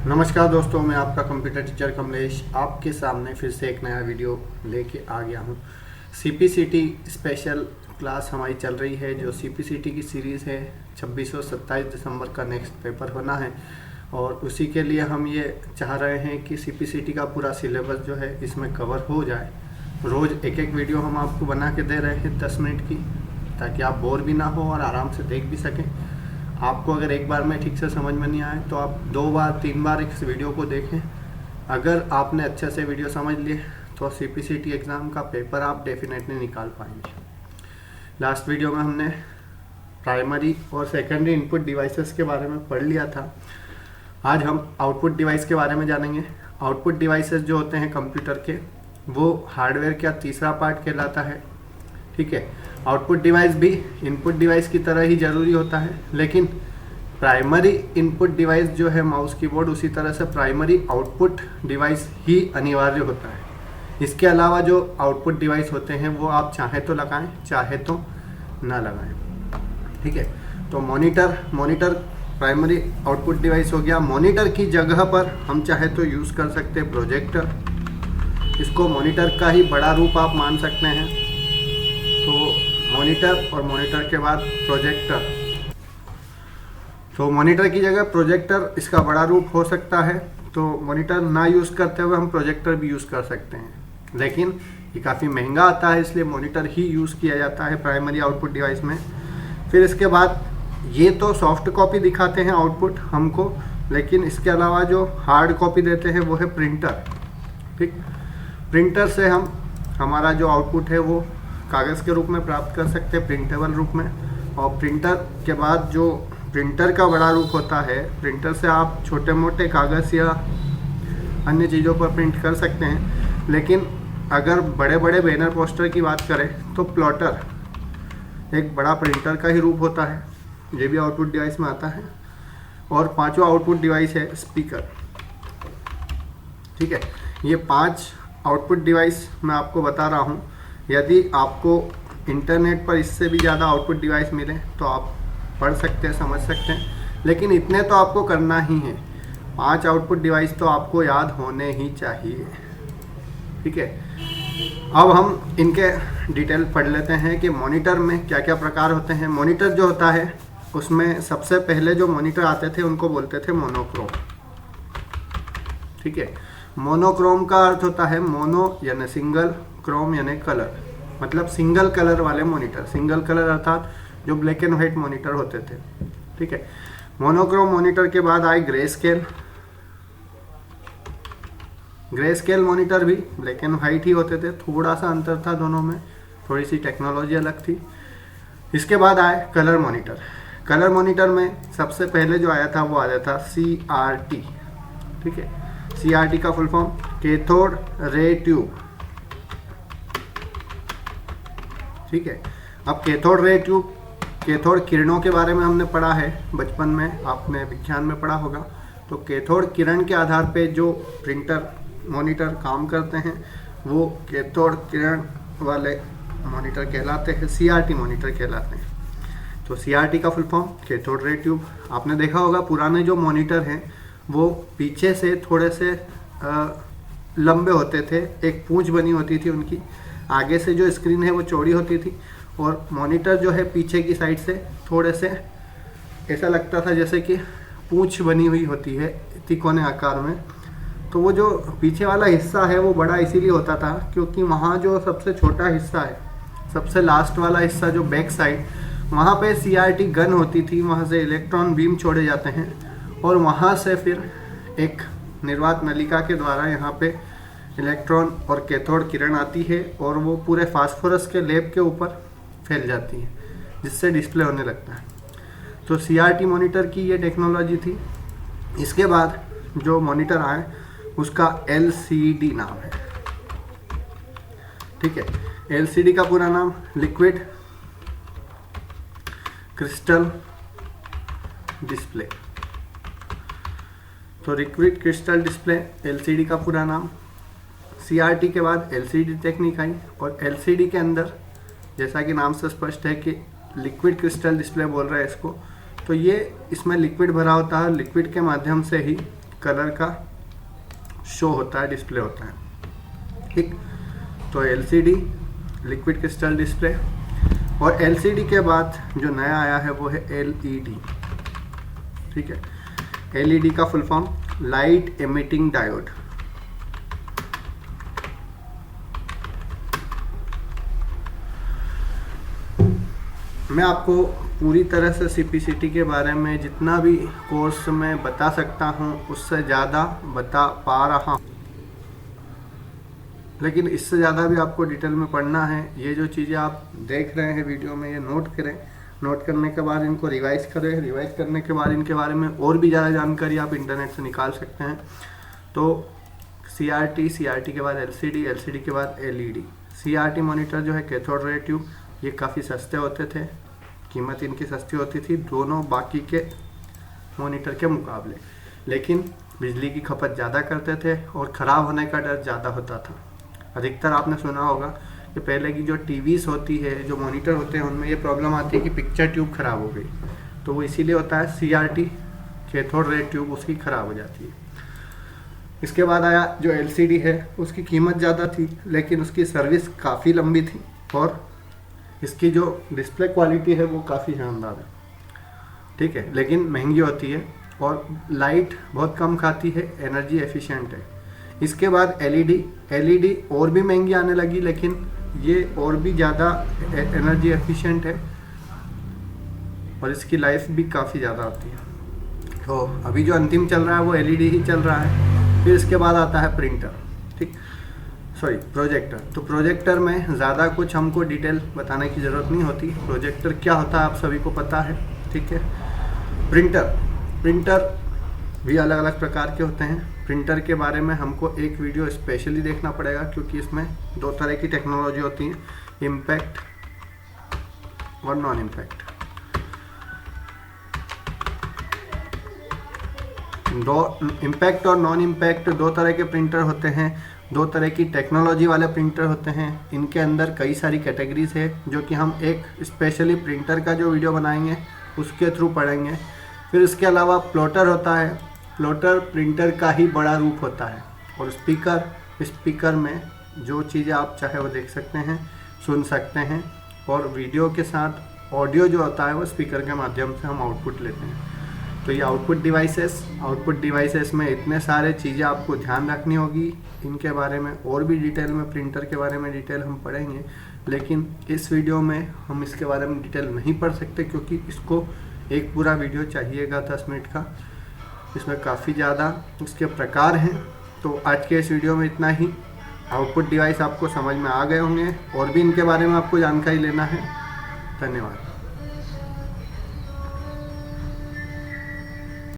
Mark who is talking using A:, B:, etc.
A: नमस्कार दोस्तों, मैं आपका कंप्यूटर टीचर कमलेश आपके सामने फिर से एक नया वीडियो लेके आ गया हूँ। सीपीसीटी स्पेशल क्लास हमारी चल रही है, जो सीपीसीटी की सीरीज़ है। 26 और 27 दिसंबर का नेक्स्ट पेपर होना है और उसी के लिए हम ये चाह रहे हैं कि सीपीसीटी का पूरा सिलेबस जो है इसमें कवर हो जाए। रोज़ एक एक वीडियो हम आपको बना के दे रहे हैं 10 मिनट की, ताकि आप बोर भी ना हो और आराम से देख भी सकें। आपको अगर एक बार में ठीक से समझ में नहीं आए तो आप 2 बार 3 बार इस वीडियो को देखें। अगर आपने अच्छे से वीडियो समझ लिए तो सीपीसीटी एग्ज़ाम का पेपर आप डेफिनेटली निकाल पाएंगे। लास्ट वीडियो में हमने प्राइमरी और सेकेंडरी इनपुट डिवाइसेस के बारे में पढ़ लिया था। आज हम आउटपुट डिवाइस के बारे में जानेंगे। आउटपुट डिवाइसेस जो होते हैं कंप्यूटर के, वो हार्डवेयर का तीसरा पार्ट कहलाता है। ठीक है, आउटपुट डिवाइस भी इनपुट डिवाइस की तरह ही ज़रूरी होता है, लेकिन प्राइमरी इनपुट डिवाइस जो है माउस कीबोर्ड, उसी तरह से प्राइमरी आउटपुट डिवाइस ही अनिवार्य होता है। इसके अलावा जो आउटपुट डिवाइस होते हैं वो आप चाहे तो लगाएं, चाहे तो ना लगाएं। ठीक है, तो मॉनिटर प्राइमरी आउटपुट डिवाइस हो गया। मॉनिटर की जगह पर हम चाहे तो यूज़ कर सकते हैं प्रोजेक्टर। इसको मॉनिटर का ही बड़ा रूप आप मान सकते हैं। तो मॉनिटर और मॉनिटर के बाद प्रोजेक्टर। तो मॉनिटर की जगह प्रोजेक्टर इसका बड़ा रूप हो सकता है। तो मॉनिटर ना यूज़ करते हुए हम प्रोजेक्टर भी यूज़ कर सकते हैं, लेकिन ये काफ़ी महंगा आता है, इसलिए मॉनिटर ही यूज़ किया जाता है प्राइमरी आउटपुट डिवाइस में। फिर इसके बाद ये तो सॉफ्ट कॉपी दिखाते हैं आउटपुट हमको, लेकिन इसके अलावा जो हार्ड कॉपी देते हैं वो है प्रिंटर। ठीक, प्रिंटर से हम हमारा जो आउटपुट है वो कागज़ के रूप में प्राप्त कर सकते हैं, प्रिंटेबल रूप में। और प्रिंटर के बाद जो प्रिंटर का बड़ा रूप होता है, प्रिंटर से आप छोटे मोटे कागज़ या अन्य चीज़ों पर प्रिंट कर सकते हैं। लेकिन अगर बड़े बड़े बैनर पोस्टर की बात करें तो प्लॉटर एक बड़ा प्रिंटर का ही रूप होता है, ये भी आउटपुट डिवाइस में आता है। और पांचवा आउटपुट डिवाइस है स्पीकर। ठीक है, ये 5 आउटपुट डिवाइस मैं आपको बता रहा हूँ। यदि आपको इंटरनेट पर इससे भी ज़्यादा आउटपुट डिवाइस मिले तो आप पढ़ सकते हैं, समझ सकते हैं, लेकिन इतने तो आपको करना ही है। 5 आउटपुट डिवाइस तो आपको याद होने ही चाहिए। ठीक है, अब हम इनके डिटेल पढ़ लेते हैं कि मॉनिटर में क्या क्या प्रकार होते हैं। मॉनिटर जो होता है उसमें सबसे पहले जो मॉनिटर आते थे उनको बोलते थे मोनोक्रोम। ठीक है, मोनोक्रोम का अर्थ होता है मोनो यानी सिंगल, क्रोम यानी कलर, मतलब सिंगल कलर वाले मॉनिटर। सिंगल कलर अर्थात जो ब्लैक एंड वाइट मॉनिटर होते थे। ठीक है, मोनोक्रोम मॉनिटर के बाद आए grey scale. Grey scale monitor भी ब्लैक एंड वाइट ही होते थे, थोड़ा सा अंतर था दोनों में, थोड़ी सी टेक्नोलॉजी अलग थी। इसके बाद आए कलर मॉनिटर। कलर मॉनिटर में सबसे पहले जो आया था वो आया था CRT। ठीक है, CRT का full form cathode ray tube. ठीक है, अब कैथोड रे ट्यूब, कैथोड किरणों के बारे में हमने पढ़ा है बचपन में, आपने विज्ञान में पढ़ा होगा। तो कैथोड किरण के आधार पे जो प्रिंटर मॉनिटर काम करते हैं वो कैथोड किरण वाले मॉनिटर कहलाते हैं, CRT मॉनिटर कहलाते हैं। तो CRT का full form cathode ray tube. आपने देखा होगा पुराने जो मॉनिटर हैं वो पीछे से थोड़े से लंबे होते थे, एक पूंछ बनी होती थी उनकी। आगे से जो स्क्रीन है वो चौड़ी होती थी और मॉनिटर जो है पीछे की साइड से थोड़े से ऐसा लगता था जैसे कि पूंछ बनी हुई होती है तिकोने आकार में। तो वो जो पीछे वाला हिस्सा है वो बड़ा इसीलिए होता था क्योंकि वहाँ जो सबसे छोटा हिस्सा है, सबसे लास्ट वाला हिस्सा जो बैक साइड, वहाँ पे CRT गन होती थी। वहाँ से इलेक्ट्रॉन बीम छोड़े जाते हैं और वहाँ से फिर एक निर्वात नलिका के द्वारा यहाँ पे इलेक्ट्रॉन और कैथोड किरण आती है और वो पूरे फास्फोरस के लेप के ऊपर फैल जाती है, जिससे डिस्प्ले होने लगता है। तो CRT मॉनिटर की ये टेक्नोलॉजी थी। इसके बाद जो मॉनिटर आए उसका LCD नाम है। ठीक है, LCD का पूरा नाम लिक्विड क्रिस्टल डिस्प्ले। तो लिक्विड क्रिस्टल डिस्प्ले LCD का पूरा नाम। CRT के बाद LCD टेक्निक आई और LCD के अंदर, जैसा कि नाम से स्पष्ट है कि लिक्विड क्रिस्टल डिस्प्ले बोल रहा है इसको, तो ये इसमें लिक्विड भरा होता है। लिक्विड के माध्यम से ही कलर का शो होता है, डिस्प्ले होता है। ठीक, तो LCD लिक्विड क्रिस्टल डिस्प्ले। और LCD के बाद जो नया आया है वो है LED। ठीक है, LED का full form light emitting diode. मैं आपको पूरी तरह से CPCT के बारे में जितना भी कोर्स में बता सकता हूँ उससे ज़्यादा बता पा रहा हूँ, लेकिन इससे ज़्यादा भी आपको डिटेल में पढ़ना है। ये जो चीज़ें आप देख रहे हैं वीडियो में, ये नोट करें। नोट करने के बाद इनको रिवाइज करें। रिवाइज करने के बाद इनके बारे में और भी ज़्यादा जानकारी आप इंटरनेट से निकाल सकते हैं। तो CRT के बाद LCD के बाद LED। CRT मॉनिटर जो है कैथोड रे ट्यूब, ये काफ़ी सस्ते होते थे, कीमत इनकी सस्ती होती थी दोनों बाकी के मॉनिटर के मुकाबले, लेकिन बिजली की खपत ज़्यादा करते थे और ख़राब होने का डर ज़्यादा होता था। अधिकतर आपने सुना होगा कि पहले की जो टीवीज़ होती है, जो मॉनिटर होते हैं, उनमें ये प्रॉब्लम आती है कि पिक्चर ट्यूब ख़राब हो गई, तो वो इसीलिए होता है CRT कैथोड रे ट्यूब उसकी ख़राब हो जाती है। इसके बाद आया जो LCD है, उसकी कीमत ज़्यादा थी लेकिन उसकी सर्विस काफ़ी लंबी थी और इसकी जो डिस्प्ले क्वालिटी है वो काफ़ी शानदार है। ठीक है, लेकिन महंगी होती है और लाइट बहुत कम खाती है, एनर्जी एफिशिएंट है। इसके बाद LED और भी महंगी आने लगी, लेकिन ये और भी ज़्यादा एनर्जी एफिशिएंट है और इसकी लाइफ भी काफ़ी ज़्यादा होती है। तो अभी जो अंतिम चल रहा है वो LED ही चल रहा है। फिर इसके बाद आता है प्रोजेक्टर। तो प्रोजेक्टर में ज़्यादा कुछ हमको डिटेल बताने की ज़रूरत नहीं होती। प्रोजेक्टर क्या होता है आप सभी को पता है। ठीक है, प्रिंटर भी अलग अलग प्रकार के होते हैं। प्रिंटर के बारे में हमको एक वीडियो स्पेशली देखना पड़ेगा, क्योंकि इसमें दो तरह की टेक्नोलॉजी होती है, इम्पैक्ट और नॉन इम्पैक्ट। इम्पैक्ट और नॉन इम्पैक्ट दो तरह के प्रिंटर होते हैं, दो तरह की टेक्नोलॉजी वाले प्रिंटर होते हैं। इनके अंदर कई सारी कैटेगरीज है जो कि हम एक स्पेशली प्रिंटर का जो वीडियो बनाएंगे उसके थ्रू पढ़ेंगे। फिर इसके अलावा प्लॉटर होता है। प्लॉटर प्रिंटर का ही बड़ा रूप होता है। और स्पीकर में जो चीज़ें आप चाहे वो देख सकते हैं, सुन सकते हैं, और वीडियो के साथ ऑडियो जो होता है वो स्पीकर के माध्यम से हम आउटपुट लेते हैं। तो ये आउटपुट डिवाइसेस में इतने सारे चीज़ें आपको ध्यान रखनी होगी। इनके बारे में और भी डिटेल में, प्रिंटर के बारे में डिटेल हम पढ़ेंगे, लेकिन इस वीडियो में हम इसके बारे में डिटेल नहीं पढ़ सकते, क्योंकि इसको एक पूरा वीडियो चाहिएगा 10 मिनट का। इसमें काफ़ी ज़्यादा उसके प्रकार हैं। तो आज के इस वीडियो में इतना ही। आउटपुट डिवाइस आपको समझ में आ गए होंगे, और भी इनके बारे में आपको जानकारी लेना है। धन्यवाद।